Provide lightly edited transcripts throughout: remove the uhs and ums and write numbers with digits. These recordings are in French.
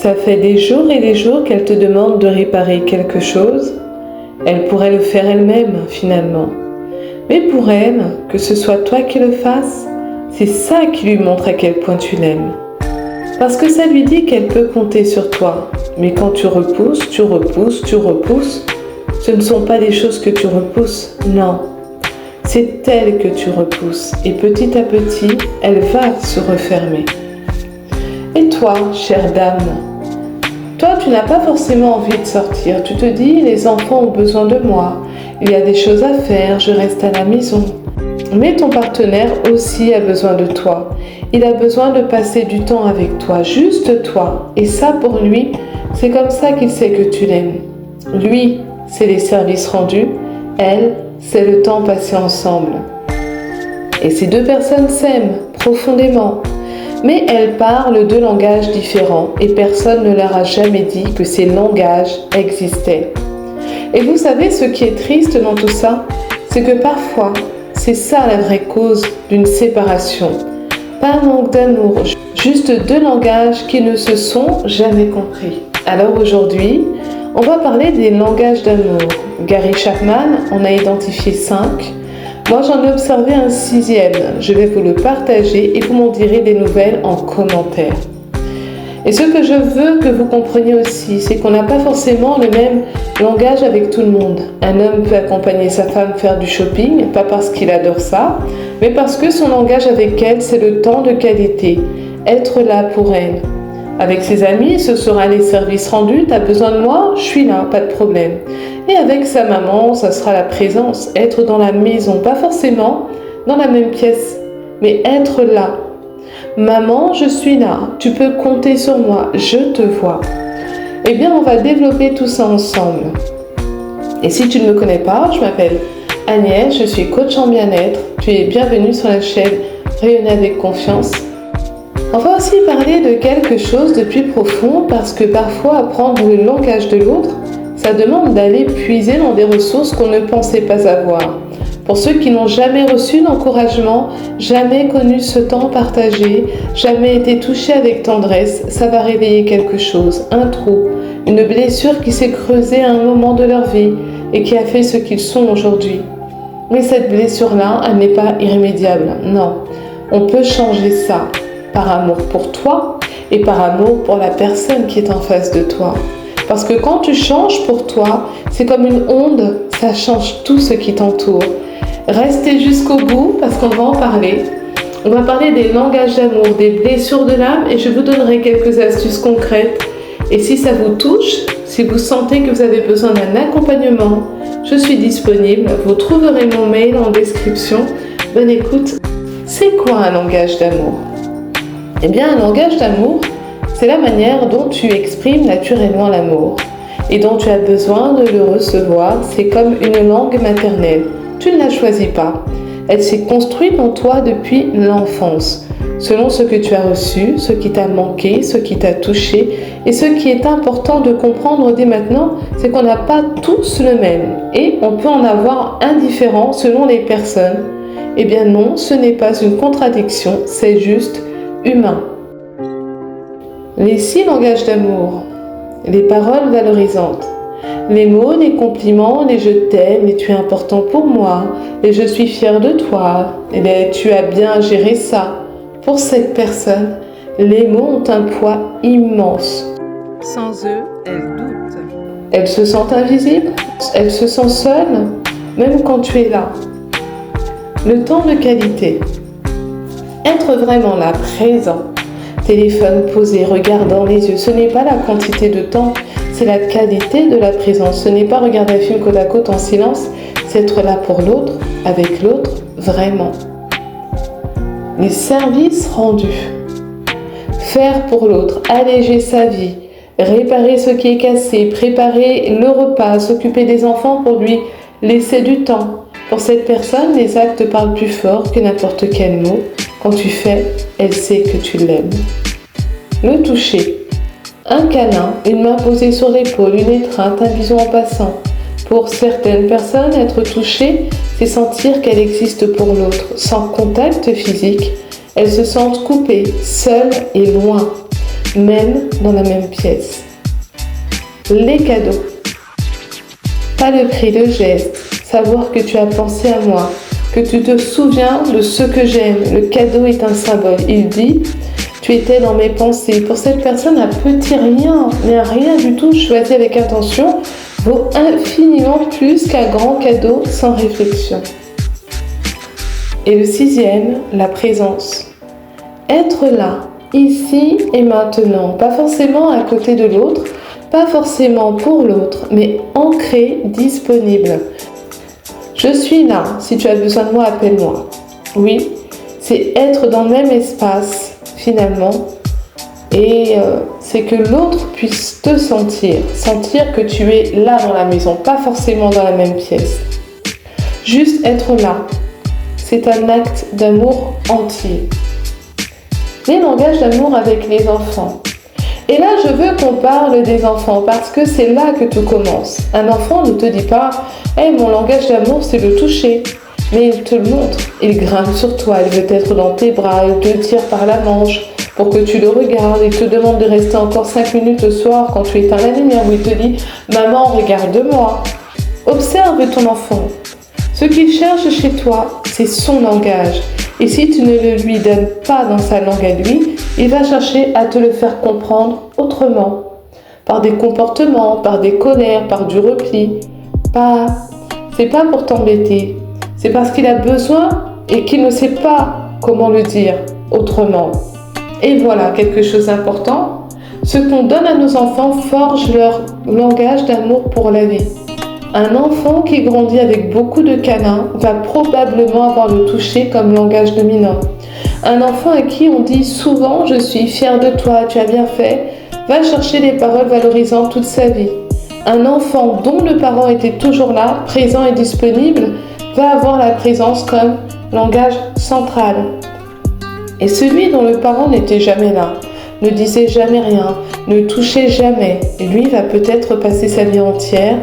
Ça fait des jours et des jours qu'elle te demande de réparer quelque chose. Elle pourrait le faire elle-même, finalement. Mais pour elle, que ce soit toi qui le fasses, c'est ça qui lui montre à quel point tu l'aimes. Parce que ça lui dit qu'elle peut compter sur toi. Mais quand tu repousses, ce ne sont pas des choses que tu repousses, non. C'est elle que tu repousses. Et petit à petit, elle va se refermer. Et toi, chère dame, toi, tu n'as pas forcément envie de sortir. Tu te dis, les enfants ont besoin de moi. Il y a des choses à faire, je reste à la maison. Mais ton partenaire aussi a besoin de toi. Il a besoin de passer du temps avec toi, juste toi. Et ça, pour lui, c'est comme ça qu'il sait que tu l'aimes. Lui, c'est les services rendus. Elle, c'est le temps passé ensemble. Et ces deux personnes s'aiment profondément. Mais elles parlent deux langages différents et personne ne leur a jamais dit que ces langages existaient. Et vous savez ce qui est triste dans tout ça, c'est que parfois, c'est ça la vraie cause d'une séparation. Pas un manque d'amour, juste deux langages qui ne se sont jamais compris. Alors aujourd'hui, on va parler des langages d'amour. Gary Chapman en a identifié 5. Moi, j'en ai observé un 6e. Je vais vous le partager et vous m'en direz des nouvelles en commentaire. Et ce que je veux que vous compreniez aussi, c'est qu'on n'a pas forcément le même langage avec tout le monde. Un homme peut accompagner sa femme faire du shopping, pas parce qu'il adore ça, mais parce que son langage avec elle, c'est le temps de qualité, être là pour elle. Avec ses amis, ce sera les services rendus, t'as besoin de moi, je suis là, pas de problème. Et avec sa maman, ça sera la présence, être dans la maison, pas forcément dans la même pièce, mais être là. Maman, je suis là, tu peux compter sur moi, je te vois. Eh bien, on va développer tout ça ensemble. Et si tu ne me connais pas, je m'appelle Agnès, je suis coach en bien-être. Tu es bienvenue sur la chaîne Rayonner avec confiance. On va aussi parler de quelque chose de plus profond parce que parfois apprendre le langage de l'autre, ça demande d'aller puiser dans des ressources qu'on ne pensait pas avoir. Pour ceux qui n'ont jamais reçu d'encouragement, jamais connu ce temps partagé, jamais été touchés avec tendresse, ça va réveiller quelque chose, un trou, une blessure qui s'est creusée à un moment de leur vie et qui a fait ce qu'ils sont aujourd'hui. Mais cette blessure-là, elle n'est pas irrémédiable, non. On peut changer ça par amour pour toi et par amour pour la personne qui est en face de toi. Parce que quand tu changes pour toi, c'est comme une onde, ça change tout ce qui t'entoure. Restez jusqu'au bout parce qu'on va en parler. On va parler des langages d'amour, des blessures de l'âme et je vous donnerai quelques astuces concrètes. Et si ça vous touche, si vous sentez que vous avez besoin d'un accompagnement, je suis disponible. Vous trouverez mon mail en description. Bonne écoute. C'est quoi un langage d'amour ? Eh bien, un langage d'amour, c'est la manière dont tu exprimes naturellement l'amour et dont tu as besoin de le recevoir. C'est comme une langue maternelle. Tu ne la choisis pas. Elle s'est construite en toi depuis l'enfance, selon ce que tu as reçu, ce qui t'a manqué, ce qui t'a touché. Et ce qui est important de comprendre dès maintenant, c'est qu'on n'a pas tous le même. Et on peut en avoir un différent selon les personnes. Eh bien non, ce n'est pas une contradiction, c'est juste humain. Les 6 langages d'amour. Les paroles valorisantes. Les mots, les compliments, les je t'aime, les tu es important pour moi, les je suis fière de toi, les tu as bien géré ça. Pour cette personne, les mots ont un poids immense. Sans eux, elle doute. Elle se sent invisible, elle se sent seule, même quand tu es là. Le temps de qualité. Être vraiment là, présent. Téléphone posé, regardant les yeux, ce n'est pas la quantité de temps, c'est la qualité de la présence. Ce n'est pas regarder un film côte à côte en silence, c'est être là pour l'autre, avec l'autre, vraiment. Les services rendus. Faire pour l'autre, alléger sa vie, réparer ce qui est cassé, préparer le repas, s'occuper des enfants pour lui laisser du temps. Pour cette personne, les actes parlent plus fort que n'importe quel mot. Quand tu fais, elle sait que tu l'aimes. Le toucher. Un câlin, une main posée sur l'épaule, une étreinte, un bisou en passant. Pour certaines personnes, être touchée, c'est sentir qu'elle existe pour l'autre. Sans contact physique, elles se sentent coupées, seules et loin. même dans la même pièce. Les cadeaux. Pas le cri, le geste. Savoir que tu as pensé à moi, que tu te souviens de ce que j'aime. Le cadeau est un symbole. Il dit, tu étais dans mes pensées. Pour cette personne, un petit rien, mais un rien du tout choisi avec intention, vaut infiniment plus qu'un grand cadeau sans réflexion. Et le sixième, la présence. Être là, ici et maintenant, pas forcément à côté de l'autre, pas forcément pour l'autre, mais ancré, disponible. Je suis là, si tu as besoin de moi, appelle-moi. Oui, c'est être dans le même espace, finalement, et c'est que l'autre puisse te sentir que tu es là dans la maison, pas forcément dans la même pièce. Juste être là, c'est un acte d'amour entier. Les langages d'amour avec les enfants. Et là, je veux qu'on parle des enfants parce que c'est là que tout commence. Un enfant ne te dit pas « Hey, mon langage d'amour, c'est le toucher ». Mais il te le montre. Il grimpe sur toi, il veut être dans tes bras, il te tire par la manche pour que tu le regardes. Il te demande de rester encore 5 minutes le soir quand tu éteins la lumière où il te dit « Maman, regarde-moi ». Observe ton enfant. Ce qu'il cherche chez toi, c'est son langage. Et si tu ne le lui donnes pas dans sa langue à lui, il va chercher à te le faire comprendre autrement. Par des comportements, par des colères, par du repli. C'est pas pour t'embêter. C'est parce qu'il a besoin et qu'il ne sait pas comment le dire autrement. Et voilà, quelque chose d'important. Ce qu'on donne à nos enfants forge leur langage d'amour pour la vie. Un enfant qui grandit avec beaucoup de câlins va probablement avoir le toucher comme langage dominant. Un enfant à qui on dit souvent « je suis fier de toi, tu as bien fait » va chercher des paroles valorisantes toute sa vie. Un enfant dont le parent était toujours là, présent et disponible, va avoir la présence comme langage central. Et celui dont le parent n'était jamais là, ne disait jamais rien, ne touchait jamais, lui va peut-être passer sa vie entière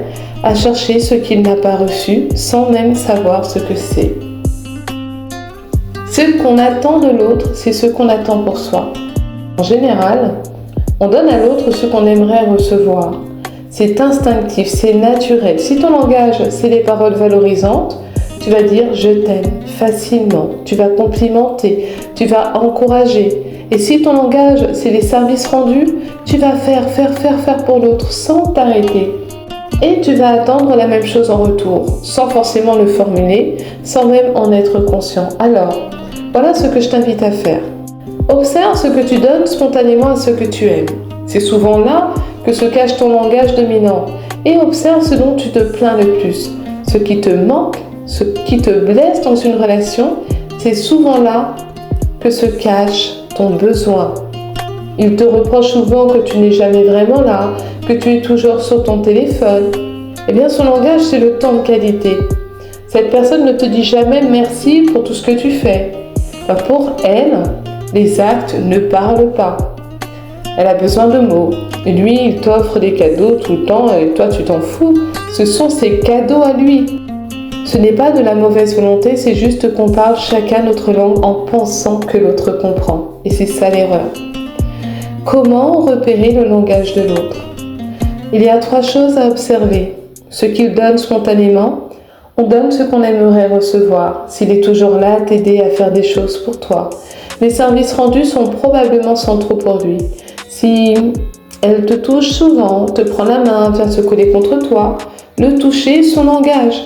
à chercher ce qu'il n'a pas reçu sans même savoir ce que c'est. Ce qu'on attend de l'autre, c'est ce qu'on attend pour soi. En général, on donne à l'autre ce qu'on aimerait recevoir. C'est instinctif, c'est naturel. Si ton langage, c'est les paroles valorisantes, tu vas dire « je t'aime » facilement. Tu vas complimenter, tu vas encourager. Et si ton langage, c'est les services rendus, tu vas faire pour l'autre sans t'arrêter. Et tu vas attendre la même chose en retour, sans forcément le formuler, sans même en être conscient. Alors, voilà ce que je t'invite à faire. Observe ce que tu donnes spontanément à ceux que tu aimes. C'est souvent là que se cache ton langage dominant. Et observe ce dont tu te plains le plus. Ce qui te manque, ce qui te blesse dans une relation, c'est souvent là que se cache ton besoin. Il te reproche souvent que tu n'es jamais vraiment là, que tu es toujours sur ton téléphone. Eh bien, son langage, c'est le temps de qualité. Cette personne ne te dit jamais merci pour tout ce que tu fais. Pour elle, les actes ne parlent pas. Elle a besoin de mots. Et lui, il t'offre des cadeaux tout le temps et toi, tu t'en fous. Ce sont ses cadeaux à lui. Ce n'est pas de la mauvaise volonté, c'est juste qu'on parle chacun notre langue en pensant que l'autre comprend. Et c'est ça l'erreur. Comment repérer le langage de l'autre? Il y a 3 choses à observer. Ce qu'il donne spontanément, on donne ce qu'on aimerait recevoir, s'il est toujours là à t'aider à faire des choses pour toi. Les services rendus sont probablement centraux pour lui. Si elle te touche souvent, te prend la main, vient se coller contre toi, le toucher, son langage.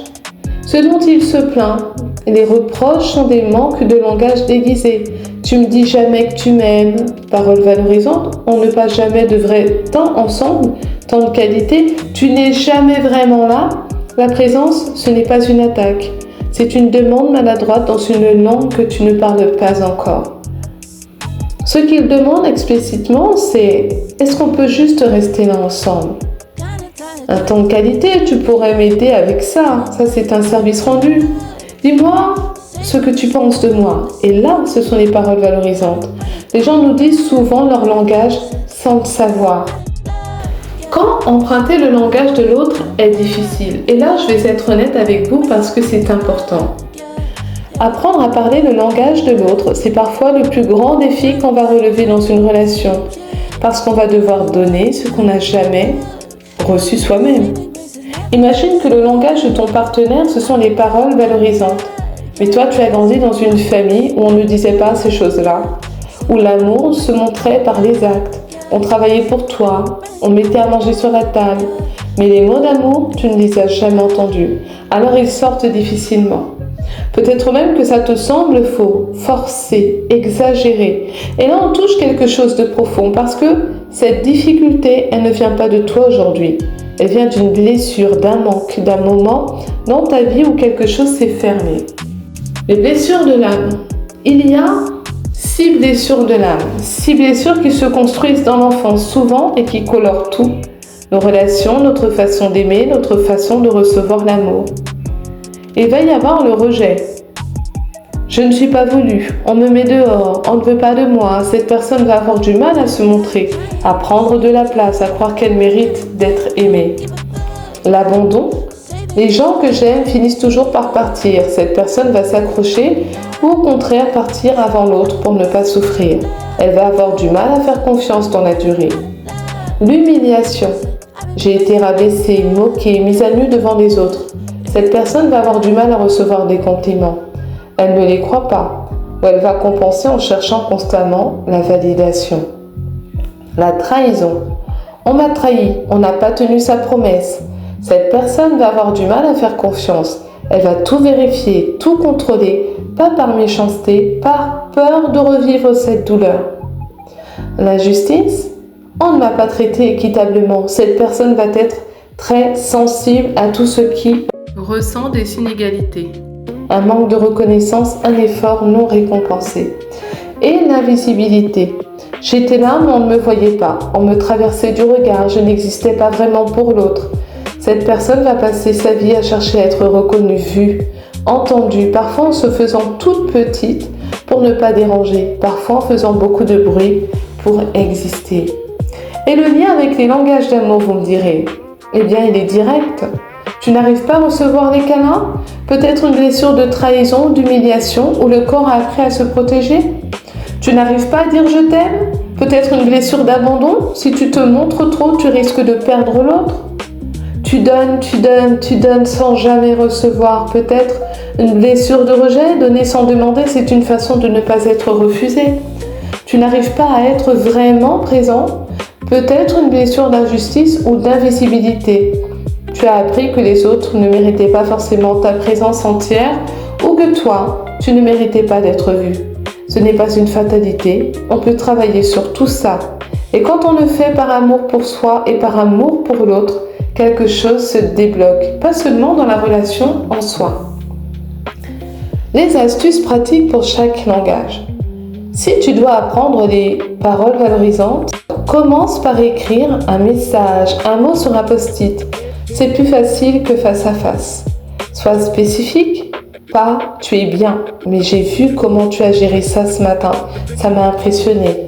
Ce dont il se plaint, les reproches sont des manques de langage déguisé. Tu me dis jamais que tu m'aimes. Paroles valorisantes, on ne passe jamais de vrai temps ensemble, temps de qualité. Tu n'es jamais vraiment là. La présence, ce n'est pas une attaque. C'est une demande maladroite dans une langue que tu ne parles pas encore. Ce qu'il demande explicitement, c'est « est-ce qu'on peut juste rester là ensemble ?» Un temps de qualité, tu pourrais m'aider avec ça. Ça, c'est un service rendu. Dis-moi ce que tu penses de moi. Et là, ce sont les paroles valorisantes. Les gens nous disent souvent leur langage sans le savoir. Quand emprunter le langage de l'autre est difficile. Et là, je vais être honnête avec vous parce que c'est important. Apprendre à parler le langage de l'autre, c'est parfois le plus grand défi qu'on va relever dans une relation. parce qu'on va devoir donner ce qu'on n'a jamais reçu soi-même. Imagine que le langage de ton partenaire, ce sont les paroles valorisantes. Mais toi, tu as grandi dans une famille où on ne disait pas ces choses-là, où l'amour se montrait par les actes. On travaillait pour toi, on mettait à manger sur la table. Mais les mots d'amour, tu ne les as jamais entendus. Alors ils sortent difficilement. Peut-être même que ça te semble faux, forcé, exagéré. Et là, on touche quelque chose de profond parce que cette difficulté, elle ne vient pas de toi aujourd'hui. Elle vient d'une blessure, d'un manque, d'un moment dans ta vie où quelque chose s'est fermé. Les blessures de l'âme. Il y a 6 blessures de l'âme. 6 blessures qui se construisent dans l'enfance souvent et qui colorent tout. Nos relations, notre façon d'aimer, notre façon de recevoir l'amour. Il va y avoir le rejet. Je ne suis pas voulu, on me met dehors, on ne veut pas de moi, cette personne va avoir du mal à se montrer, à prendre de la place, à croire qu'elle mérite d'être aimée. L'abandon. Les gens que j'aime finissent toujours par partir, cette personne va s'accrocher ou au contraire partir avant l'autre pour ne pas souffrir. Elle va avoir du mal à faire confiance dans la durée. L'humiliation. J'ai été rabaissée, moquée, mise à nu devant les autres. Cette personne va avoir du mal à recevoir des compliments. Elle ne les croit pas, ou elle va compenser en cherchant constamment la validation. La trahison. On m'a trahi, on n'a pas tenu sa promesse. Cette personne va avoir du mal à faire confiance. Elle va tout vérifier, tout contrôler, pas par méchanceté, par peur de revivre cette douleur. La justice. On ne m'a pas traité équitablement. Cette personne va être très sensible à tout ce qui ressent des inégalités. Un manque de reconnaissance, un effort non récompensé. Et l'invisibilité. J'étais là, mais on ne me voyait pas. On me traversait du regard, je n'existais pas vraiment pour l'autre. Cette personne va passer sa vie à chercher à être reconnue, vue, entendue, parfois en se faisant toute petite pour ne pas déranger, parfois en faisant beaucoup de bruit pour exister. Et le lien avec les langages d'amour, vous me direz, eh bien il est direct. Tu n'arrives pas à recevoir les câlins? Peut-être une blessure de trahison, d'humiliation, où le corps a appris à se protéger? Tu n'arrives pas à dire je t'aime? Peut-être une blessure d'abandon? Si tu te montres trop, tu risques de perdre l'autre. Tu donnes sans jamais recevoir. Peut-être une blessure de rejet, donner sans demander, c'est une façon de ne pas être refusé. Tu n'arrives pas à être vraiment présent. Peut-être une blessure d'injustice ou d'invisibilité. Tu as appris que les autres ne méritaient pas forcément ta présence entière ou que toi, tu ne méritais pas d'être vu. Ce n'est pas une fatalité, on peut travailler sur tout ça. Et quand on le fait par amour pour soi et par amour pour l'autre, quelque chose se débloque, pas seulement dans la relation en soi. Les astuces pratiques pour chaque langage. Si tu dois apprendre les paroles valorisantes, commence par écrire un message, un mot sur un post-it. C'est plus facile que face à face. Sois spécifique, pas tu es bien, mais j'ai vu comment tu as géré ça ce matin, ça m'a impressionné.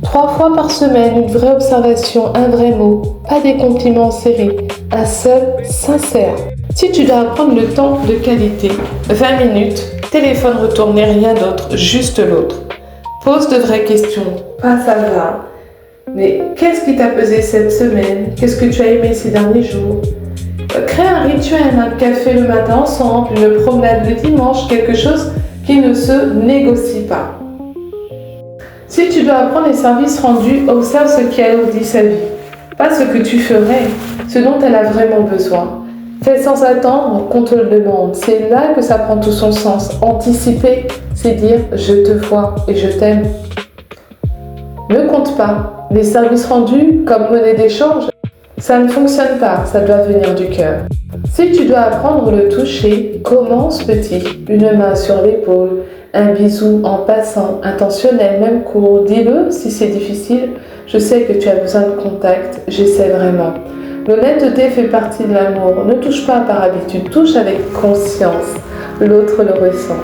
3 fois par semaine, une vraie observation, un vrai mot, pas des compliments en série, un seul sincère. Si tu dois apprendre le temps de qualité, 20 minutes, téléphone retourné, rien d'autre, juste l'autre. Pose de vraies questions, pas ça va. Mais qu'est-ce qui t'a pesé cette semaine? Qu'est-ce que tu as aimé ces derniers jours? Crée un rituel, un café le matin ensemble, une promenade le dimanche, quelque chose qui ne se négocie pas. Si tu dois apprendre les services rendus, observe ce qui alourdit sa vie. Pas ce que tu ferais, ce dont elle a vraiment besoin. Fais sans attendre qu'on te le demande. C'est là que ça prend tout son sens. Anticiper, c'est dire « je te vois et je t'aime ». Ne compte pas. Les services rendus comme monnaie d'échange, ça ne fonctionne pas, ça doit venir du cœur. Si tu dois apprendre le toucher, commence petit. Une main sur l'épaule, un bisou en passant, intentionnel, même court. Dis-le si c'est difficile. Je sais que tu as besoin de contact, j'essaie vraiment. L'honnêteté fait partie de l'amour. Ne touche pas par habitude, touche avec conscience. L'autre le ressent.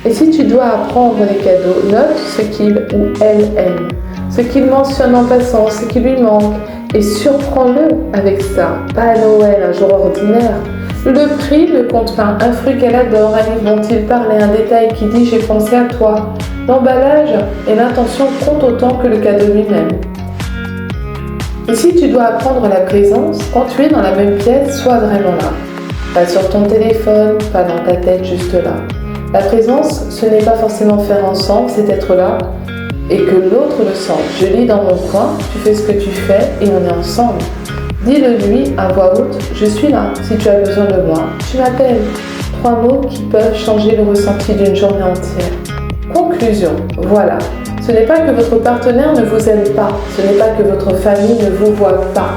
Et si tu dois apprendre les cadeaux, note ce qu'il ou elle aime, ce qu'il mentionne en passant, ce qui lui manque, et surprends-le avec ça. Pas à Noël, un jour ordinaire. Le prix ne compte pas. Un fruit qu'elle adore, un livre dont il parlait, un détail qui dit « j'ai pensé à toi ». L'emballage et l'intention comptent autant que le cadeau lui-même. Et si tu dois apprendre la présence, quand tu es dans la même pièce, sois vraiment là. Pas sur ton téléphone, pas dans ta tête, juste là. La présence, ce n'est pas forcément faire ensemble, c'est être là et que l'autre le sente. Je lis dans mon coin, tu fais ce que tu fais et on est ensemble. Dis-le lui à voix haute, je suis là, si tu as besoin de moi, tu m'appelles. 3 mots qui peuvent changer le ressenti d'une journée entière. Conclusion, voilà. Ce n'est pas que votre partenaire ne vous aime pas, ce n'est pas que votre famille ne vous voit pas,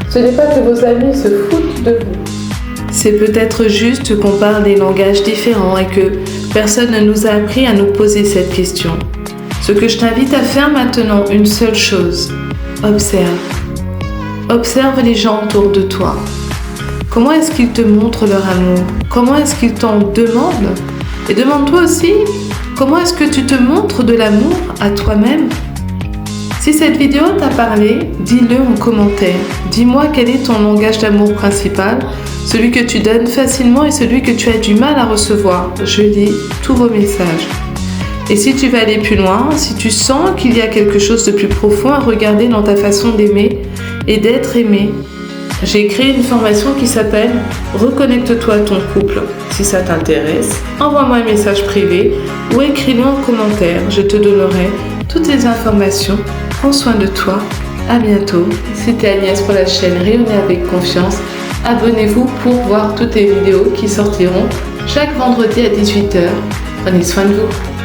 ce n'est pas que vos amis se foutent de vous. C'est peut-être juste qu'on parle des langages différents et que personne ne nous a appris à nous poser cette question. Ce que je t'invite à faire maintenant, une seule chose, observe. Observe les gens autour de toi. Comment est-ce qu'ils te montrent leur amour? Comment est-ce qu'ils t'en demandent? Et demande-toi aussi, comment est-ce que tu te montres de l'amour à toi-même? Si cette vidéo t'a parlé, dis-le en commentaire. Dis-moi quel est ton langage d'amour principal, celui que tu donnes facilement et celui que tu as du mal à recevoir. Je lis tous vos messages. Et si tu veux aller plus loin, si tu sens qu'il y a quelque chose de plus profond à regarder dans ta façon d'aimer et d'être aimé, j'ai créé une formation qui s'appelle « Reconnecte-toi à ton couple ». Si ça t'intéresse, envoie-moi un message privé ou écris-le en commentaire. Je te donnerai toutes les informations. Prends soin de toi. À bientôt. C'était Agnès pour la chaîne Rayonner avec confiance. Abonnez-vous pour voir toutes les vidéos qui sortiront chaque vendredi à 18h. Prenez soin de vous.